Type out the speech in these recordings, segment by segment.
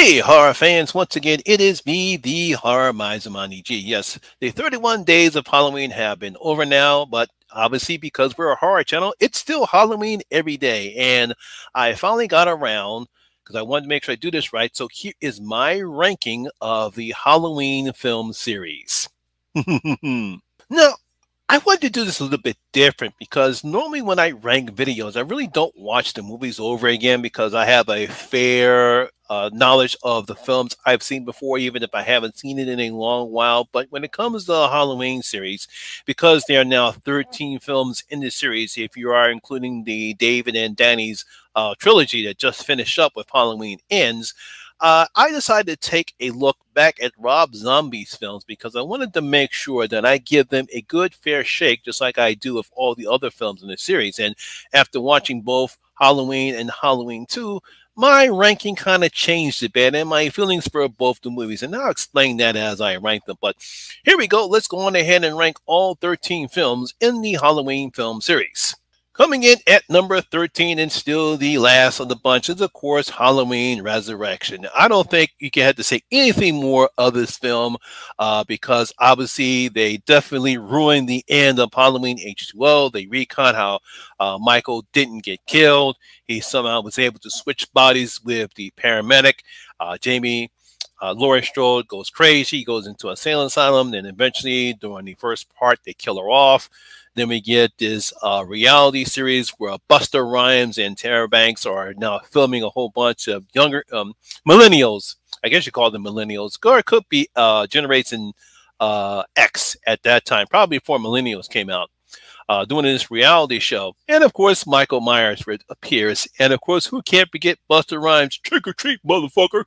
Hey, horror fans, once again, it is me, the Horror Mizamani G. Yes, the 31 days of Halloween have been over now, but obviously because we're a horror channel, it's still Halloween every day. And I finally got around because I wanted to make sure I do this right. So here is my ranking of the Halloween film series. Now, I wanted to do this a little bit different because normally when I rank videos, I really don't watch the movies over again because I have a fair knowledge of the films I've seen before, even if I haven't seen it in a long while. But when it comes to the Halloween series, because there are now 13 films in the series, if you are including the David and Danny's trilogy that just finished up with Halloween Ends, I decided to take a look back at Rob Zombie's films because I wanted to make sure that I give them a good fair shake, just like I do with all the other films in the series. And after watching both Halloween and Halloween 2, my ranking kind of changed a bit and my feelings for both the movies. And I'll explain that as I rank them. But here we go. Let's go on ahead and rank all 13 films in the Halloween film series. Coming in at number 13 and still the last of the bunch is, of course, Halloween Resurrection. I don't think you can have to say anything more of this film because obviously they definitely ruined the end of Halloween H2O. They recon how Michael didn't get killed. He somehow was able to switch bodies with the paramedic. Jamie Laurie Strode goes crazy, goes into a insane asylum. Then eventually, during the first part, they kill her off. Then we get this reality series where Buster Rhymes and Tara Banks are now filming a whole bunch of younger millennials. I guess you call them millennials. Or it could be Generation X at that time, probably before millennials came out. Doing this reality show. And of course, Michael Myers appears. And of course, who can't forget Buster Rhymes? Trick or treat, motherfucker.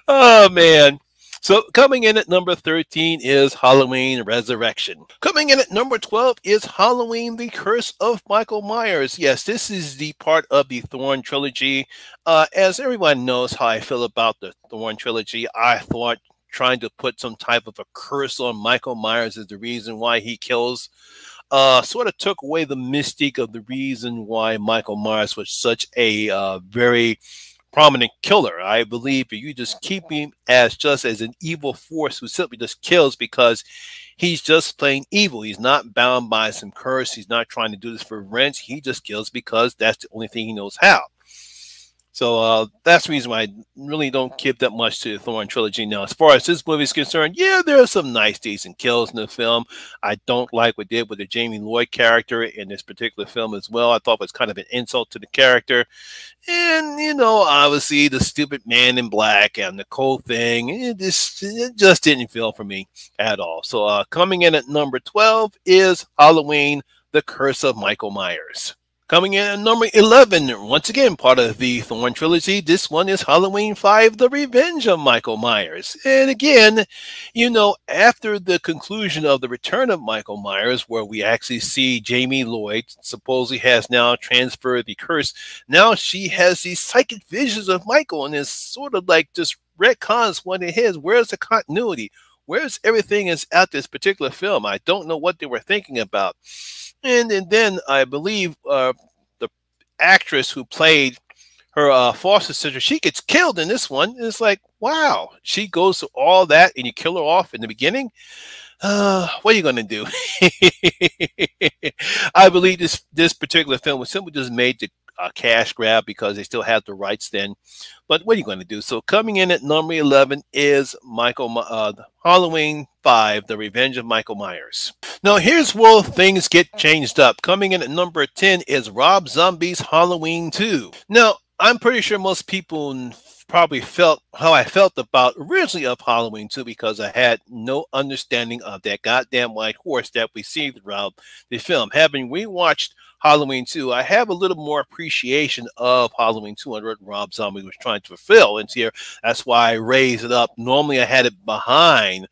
Oh, man. So coming in at number 13 is Halloween Resurrection. Coming in at number 12 is Halloween The Curse of Michael Myers. Yes, this is the part of the Thorn trilogy. As everyone knows how I feel about the Thorn trilogy, I thought trying to put some type of a curse on Michael Myers is the reason why he kills sort of took away the mystique of the reason why Michael Myers was such a very prominent killer. I believe if you just keep him as just as an evil force who simply just kills because he's just plain evil. He's not bound by some curse. He's not trying to do this for revenge. He just kills because that's the only thing he knows how. So that's the reason why I really don't give that much to the Thorn trilogy. Now, as far as this movie is concerned, yeah, there are some nice, decent kills in the film. I don't like what they did with the Jamie Lloyd character in this particular film as well. I thought it was kind of an insult to the character. And, you know, obviously the stupid man in black and the cold thing, it just didn't feel for me at all. So coming in at number 12 is Halloween, The Curse of Michael Myers. Coming in at number 11, once again, part of the Thorn trilogy, this one is Halloween 5, The Revenge of Michael Myers. And again, you know, after the conclusion of The Return of Michael Myers, where we actually see Jamie Lloyd supposedly has now transferred the curse, now she has these psychic visions of Michael and is sort of like just retcons what it is. Where's the continuity? Where's everything is at this particular film? I don't know what they were thinking about. And then I believe the actress who played her foster sister, she gets killed in this one. And it's like, wow, she goes to all that and you kill her off in the beginning. What are you going to do? I believe this particular film was simply just made to cash grab because they still have the rights then. But what are you going to do? So coming in at number 11 is Halloween 5, The Revenge of Michael Myers. Now here's where things get changed up. Coming in at number 10 is Rob Zombie's Halloween 2. Now, I'm pretty sure most people probably felt how I felt about originally of Halloween 2 because I had no understanding of that goddamn white horse that we see throughout the film. Having rewatched Halloween 2, I have a little more appreciation of Halloween 2 and what Rob Zombie was trying to fulfill. And here, that's why I raised it up. Normally, I had it behind.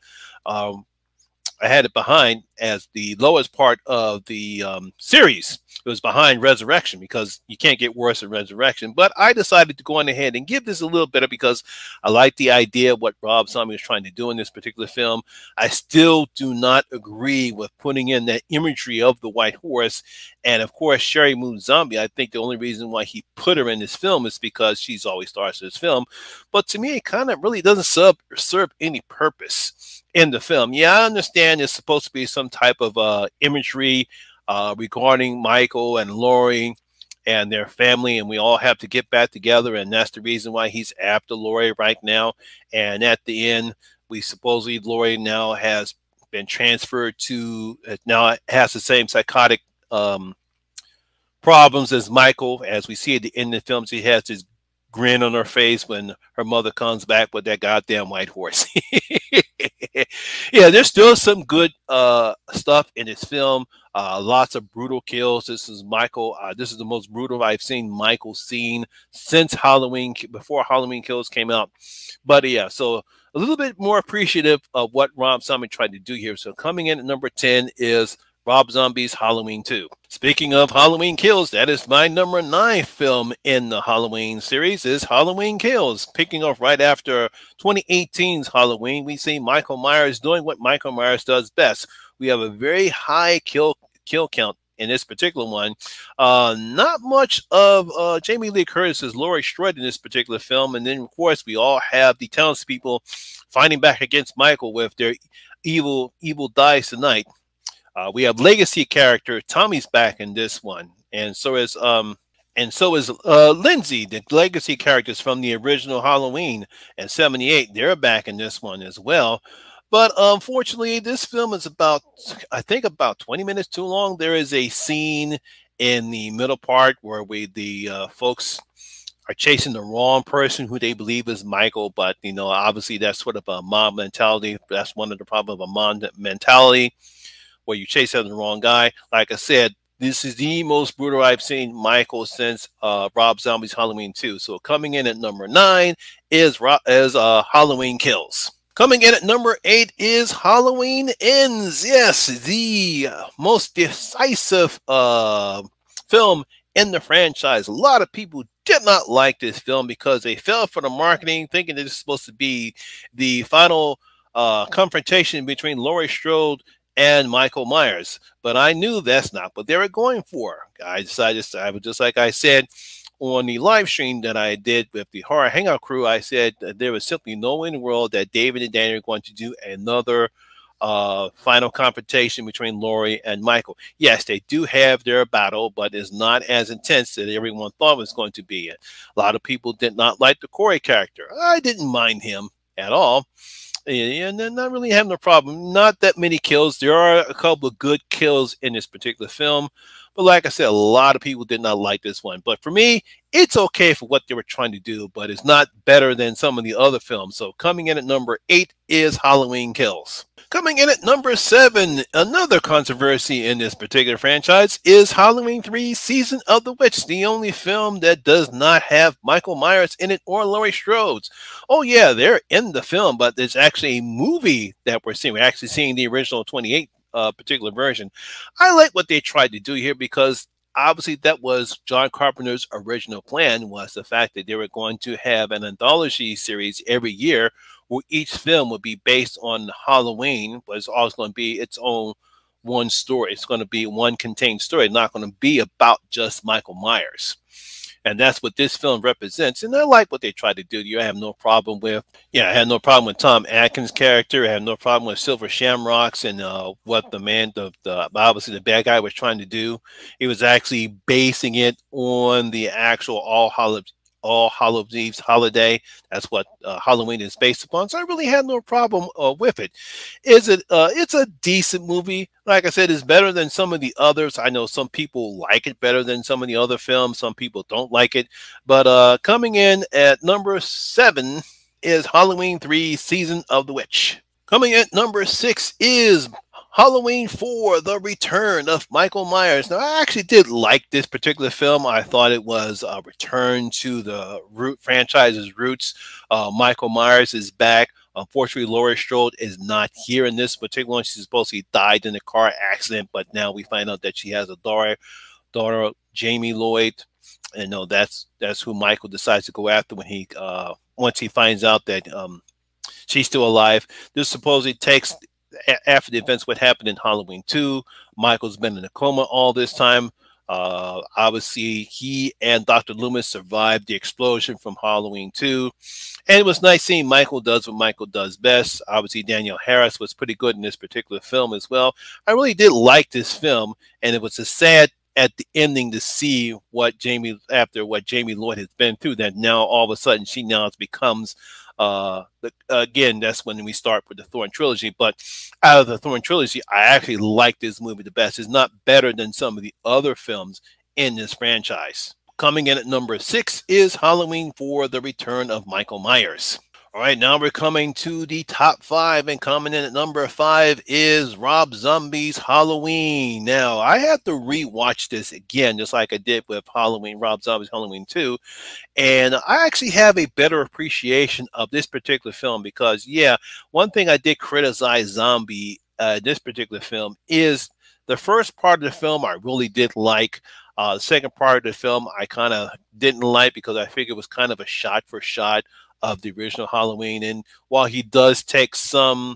as the lowest part of the series. It was behind Resurrection because you can't get worse than Resurrection. But I decided to go on ahead and give this a little better because I like the idea of what Rob Zombie was trying to do in this particular film. I still do not agree with putting in that imagery of the white horse. And of course, Sherry Moon Zombie, I think the only reason why he put her in this film is because she's always stars in this film. But to me, it kind of really doesn't serve any purpose in the film. Yeah, I understand it's supposed to be some type of imagery regarding Michael and Laurie and their family, and we all have to get back together, and that's the reason why he's after Laurie right now. And at the end, we supposedly Laurie now has been transferred to now has the same psychotic problems as Michael. As we see at the end of the film, she has this grin on her face when her mother comes back with that goddamn white horse. Yeah, there's still some good stuff in this film. Lots of brutal kills. This is Michael. This is the most brutal I've seen Michael seen since Halloween, before Halloween Kills came out. But yeah, so a little bit more appreciative of what Rob Zombie tried to do here. So coming in at number 10 is Rob Zombie's Halloween 2. Speaking of Halloween Kills, that is my number 9 film in the Halloween series is Halloween Kills. Picking up right after 2018's Halloween, we see Michael Myers doing what Michael Myers does best. We have a very high kill count in this particular one. Not much of Jamie Lee Curtis's Laurie Strode in this particular film. And then, of course, we all have the townspeople fighting back against Michael with their evil dies tonight. We have legacy character Tommy's back in this one, and so is Lindsay. The legacy characters from the original Halloween and '78, they're back in this one as well. But unfortunately, this film is I think about 20 minutes too long. There is a scene in the middle part where the folks are chasing the wrong person who they believe is Michael, but obviously that's sort of a mob mentality. That's one of the problems of a mob mentality, where you chase after the wrong guy. Like I said, this is the most brutal I've seen Michael since Rob Zombie's Halloween 2. So coming in at number 9 is Halloween Kills. Coming in at number 8 is Halloween Ends. Yes, the most decisive film in the franchise. A lot of people did not like this film because they fell for the marketing, thinking that it's supposed to be the final confrontation between Laurie Strode and Michael Myers. But I knew that's not what they were going for. I decided, just like I said on the live stream that I did with the Horror Hangout crew, I said that there was simply no way in the world that David and Danny are going to do another final confrontation between Laurie and Michael. Yes, they do have their battle, but it's not as intense as everyone thought it was going to be. A lot of people did not like the Corey character. I didn't mind him at all. And then not really having a problem. Not that many kills. There are a couple of good kills in this particular film. But like I said, a lot of people did not like this one. But for me, it's okay for what they were trying to do, but it's not better than some of the other films. So coming in at number 8 is Halloween Kills. Coming in at number 7, another controversy in this particular franchise is Halloween 3 Season of the Witch, the only film that does not have Michael Myers in it or Laurie Strode. Oh yeah, they're in the film, but there's actually a movie that we're seeing. We're actually seeing the original 28 particular version. I like what they tried to do here because obviously that was John Carpenter's original plan, was the fact that they were going to have an anthology series every year where each film would be based on Halloween, but it's always going to be its own one story. It's going to be one contained story. It's not going to be about just Michael Myers. And that's what this film represents. And I like what they tried to do. I have no problem with, I had no problem with Tom Atkins' character. I had no problem with Silver Shamrocks and what the man, obviously the bad guy was trying to do. He was actually basing it on the actual All Hallows Eve's holiday. That's what Halloween is based upon. So I really had no problem with it. It's a decent movie. Like I said, it's better than some of the others. I know some people like it better than some of the other films. Some people don't like it. But coming in at number 7 is Halloween 3 Season of the Witch. Coming at number 6 is Halloween 4, The Return of Michael Myers. Now, I actually did like this particular film. I thought it was a return to the franchise's roots. Michael Myers is back. Unfortunately, Laurie Strode is not here in this particular one. She's supposedly died in a car accident, but now we find out that she has a daughter Jamie Lloyd, and no, that's who Michael decides to go after when he once he finds out that she's still alive. This supposedly takes after the events what happened in Halloween 2. Michael's been in a coma all this time. Obviously, he and Dr. Loomis survived the explosion from Halloween 2. And it was nice seeing Michael does what Michael does best. Obviously, Danielle Harris was pretty good in this particular film as well. I really did like this film, and it was a sad at the ending to see what after what Jamie Lloyd has been through, that now all of a sudden she now becomes again, that's when we start with the Thorn trilogy. But out of the Thorn trilogy, I actually like this movie the best. It's not better than some of the other films in this franchise. Coming in at number 6 is Halloween 4: The Return of Michael Myers. All right, now we're coming to the top 5, and coming in at number 5 is Rob Zombie's Halloween. Now, I have to rewatch this again, just like I did with Rob Zombie's Halloween 2, and I actually have a better appreciation of this particular film because, yeah, one thing I did criticize Zombie this particular film is the first part of the film I really did like. The second part of the film I kind of didn't like because I figured it was kind of a shot for shot of the original Halloween. And while he does take the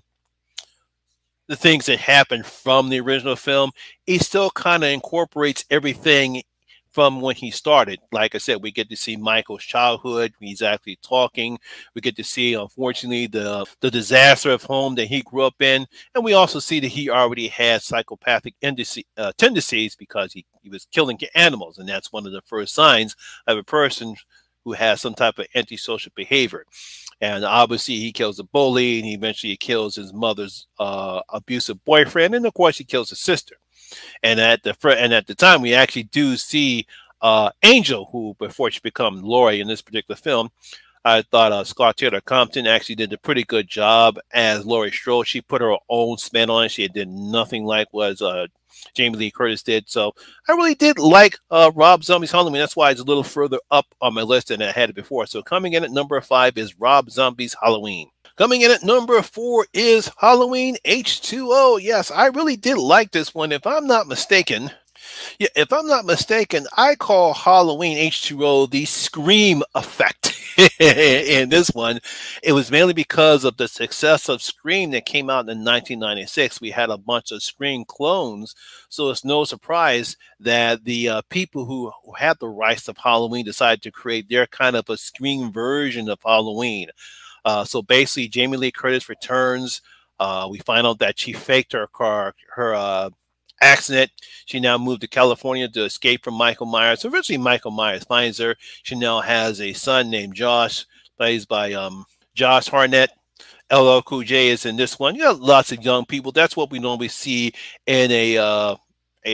things that happened from the original film, he still kind of incorporates everything from when he started. Like I said, we get to see Michael's childhood. He's actually talking. We get to see, unfortunately, the disaster of home that he grew up in. And we also see that he already had psychopathic tendencies because he was killing animals. And that's one of the first signs of a person who has some type of antisocial behavior. And obviously he kills a bully, and he eventually kills his mother's abusive boyfriend, and of course he kills his sister. And at the time we actually do see Angel, who before she becomes Laurie in this particular film. I thought Scott Taylor Compton actually did a pretty good job as Laurie Strode. She put her own spin on it. She did nothing like what Jamie Lee Curtis did. So I really did like Rob Zombie's Halloween. That's why it's a little further up on my list than I had it before. So coming in at number 5 is Rob Zombie's Halloween. Coming in at number 4 is Halloween H2O. Yes, I really did like this one. If I'm not mistaken, I call Halloween H2O the Scream effect. In this one, it was mainly because of the success of Scream that came out in 1996. We had a bunch of Scream clones, so it's no surprise that the people who had the rights of Halloween decided to create their kind of a Scream version of Halloween. So basically, Jamie Lee Curtis returns. We find out that she faked her accident. She now moved to California to escape from Michael Myers. So eventually Michael Myers finds her. She now has a son named Josh, plays by Josh Hartnett. LL Cool J is in this one. You got lots of young people. That's what we normally see in a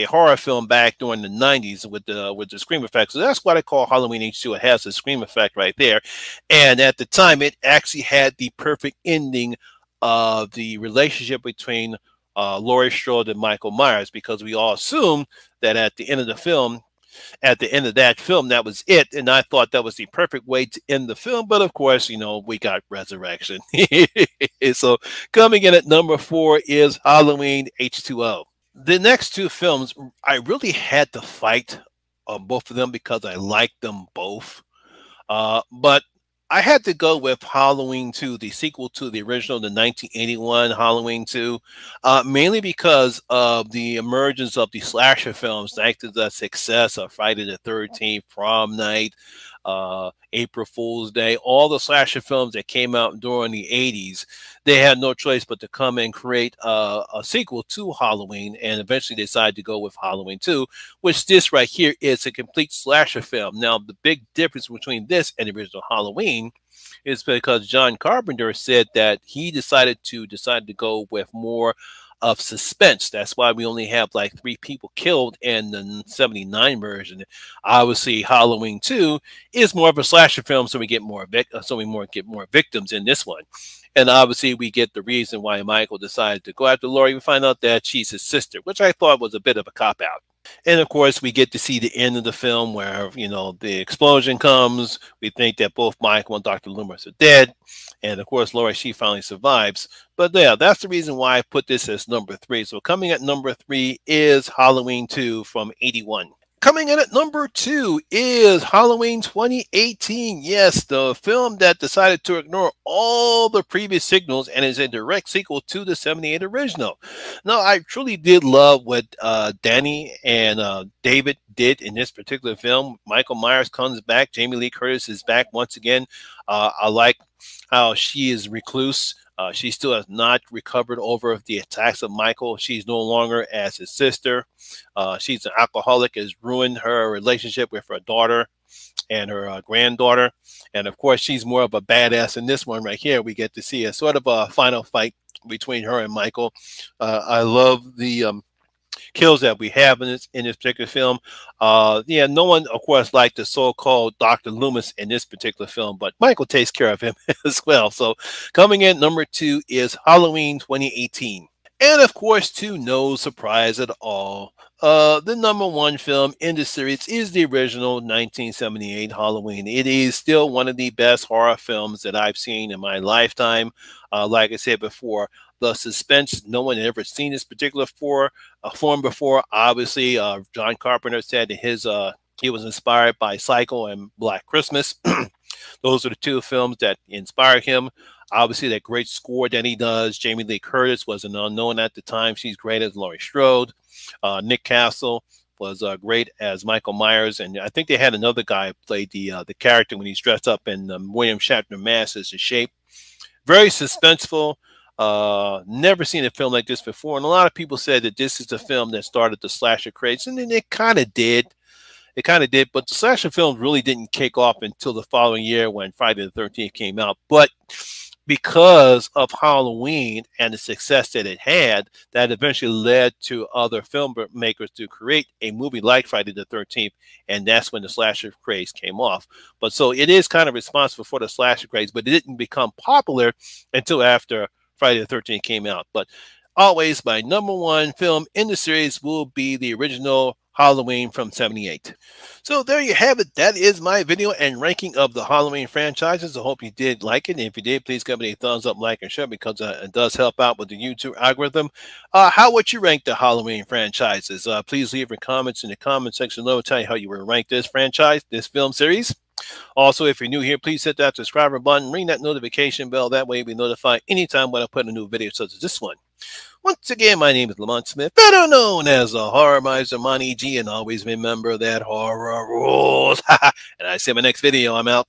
horror film back during the 90s with the Scream effect. So that's what I call Halloween H2. It has the Scream effect right there. And at the time, it actually had the perfect ending of the relationship between Laurie Strode and Michael Myers, because we all assumed that at the end of that film, that was it. And I thought that was the perfect way to end the film. But of course, we got resurrection. So coming in at number 4 is Halloween H2O. The next two films, I really had to fight on both of them because I liked them both. But I had to go with Halloween 2, the sequel to the original, the 1981 Halloween 2, mainly because of the emergence of the slasher films, thanks to the success of Friday the 13th, Prom Night, April Fool's Day, all the slasher films that came out during the 80s. They had no choice but to come and create a sequel to Halloween, and eventually decided to go with Halloween 2, which this right here is a complete slasher film. Now, the big difference between this and the original Halloween is because John Carpenter said that he decided to go with more of suspense. That's why we only have like 3 people killed in the 79 version. Obviously, Halloween 2 is more of a slasher film, so we get more victims in this one. And obviously, we get the reason why Michael decided to go after Laurie. We find out that she's his sister, which I thought was a bit of a cop-out. And of course, we get to see the end of the film where, the explosion comes. We think that both Michael and Dr. Loomis are dead. And of course, Laura, she finally survives. But yeah, that's the reason why I put this as number three. So coming at number three is Halloween 2 from 81. Coming in at number two is Halloween 2018. Yes, the film that decided to ignore all the previous signals and is a direct sequel to the 78 original. Now, I truly did love what Danny and David did in this particular film. Michael Myers comes back. Jamie Lee Curtis is back once again. I like how she is recluse. She still has not recovered over the attacks of Michael. She's no longer as his sister. She's an alcoholic, has ruined her relationship with her daughter and her granddaughter. And of course, she's more of a badass in this one right here. We get to see a sort of a final fight between her and Michael. I love the kills that we have in this particular film. Yeah, no one, of course, liked the so-called Dr. Loomis in this particular film, but Michael takes care of him as well. So coming in number two is Halloween 2018. And of course, to no surprise at all, the number one film in the series is the original 1978 Halloween. It is still one of the best horror films that I've seen in my lifetime. Like I said before, the suspense, no one had ever seen this particular form before. Obviously, John Carpenter said that he was inspired by Psycho and Black Christmas. Those are the two films that inspired him. Obviously, that great score that he does. Jamie Lee Curtis was an unknown at the time. She's great as Laurie Strode. Nick Castle was great as Michael Myers, and I think they had another guy who played the character when he's dressed up in William Shatner mask as a shape. Very suspenseful. Never seen a film like this before, and a lot of people said that this is the film that started the slasher craze, and then it kind of did. It kind of did, but the slasher films really didn't kick off until the following year when Friday the 13th came out. But because of Halloween and the success that it had, that eventually led to other filmmakers to create a movie like Friday the 13th, and that's when the slasher craze came off. But so it is kind of responsible for the slasher craze, but it didn't become popular until after Friday the 13th came out. But always my number one film in the series will be the original Halloween from 78. So there you have it. That is my video and ranking of the Halloween franchises. I hope you did like it. And if you did, please give it a thumbs up, like, and share because it does help out with the YouTube algorithm. How would you rank the Halloween franchises? Please leave your comments in the comment section below. Tell you how you would rank this franchise, this film series. Also, if you're new here, please hit that subscriber button, ring that notification bell. That way you'll be notified anytime when I put a new video such as this one. Once again, my name is Lamont Smith, better known as the Horror Miser Monty G, and always remember that horror rules. And I see you in my next video. I'm out.